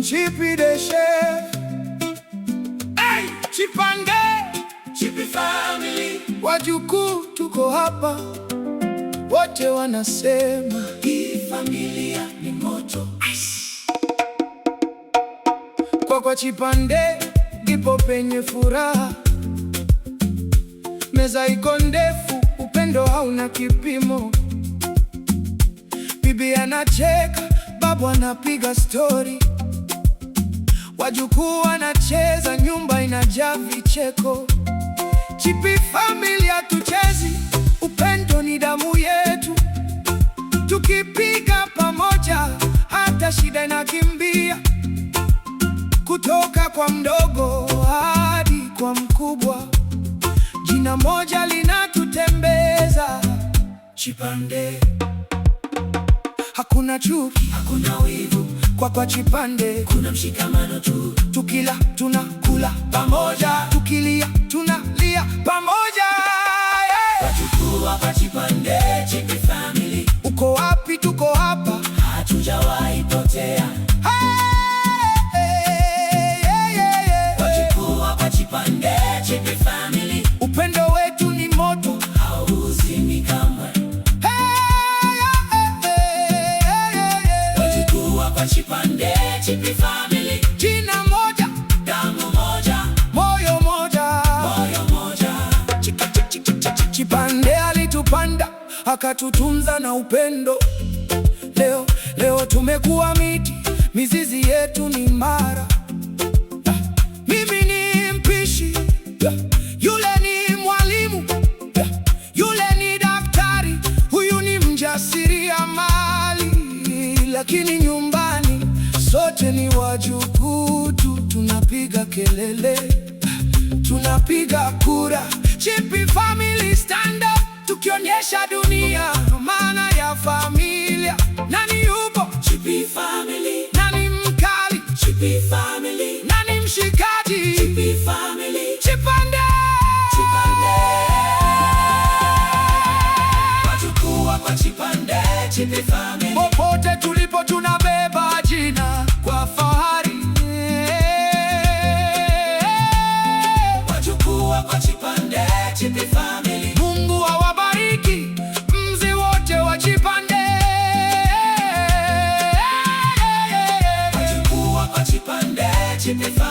Chippy the chef. Hey, Chipande, Chippy family. Wajukuu tuko hapa, wote wanasema hii familia ni moto. Kwa Chipande ndipo penye furaha. Meza iko ndefu, upendo hauna kipimo. Bibi anacheka, babu anapiga story, wajukuu wanacheza, nyumba inajaa vicheko. Chippy family hatuchezi, upendo ni damu yetu. Tukipiga pamoja, hata shida inakimbia. Kutoka kwa mdogo hadi kwa mkubwa, jina moja linatutembeza. Chipande. Hakuna chuki, hakuna wivu. Kwa Chipande kuna mshikamano tu. Tukila tunakula pamoja, tukilia tunalia pamoja. Wajukuu wa Chipande, Chippy family. Uko wapi? Tuko hapa, hatujawahi potea. Wajukuu wa Chipande, Chippy family. Upendo wetu ni moto, hauzimi kamwe. Wajukuu wa Chipande, Chippy family. Jina moja, damu moja, moyo moja, moyo moja. Chipande alitupanda, akatutunza na upendo. Leo tumekuwa miti, mizizi yetu ni imara. Mimi ni mpishi, yule ni mwalimu, yule ni daktari, huyu ni mjasiriamali. Lakini nyumbani sote ni wajukuu tu. Tunapiga kelele, tunapiga kura. Chippy family stand up, tukionyesha dunia maana ya familia. Nani yupo? Chippy family. Nani mkali? Chippy family. Nani mshikaji? Chippy family. Chipande. Chipande. Wajukuu wa Chipande, Chippy family. Popote tulipo tunabeba jina kwa fahari. Wajukuu wa Chipande, Chippy family. Mungu awabariki mzee wote wa Chipande. Wajukuu wa Chipande, Chippy family.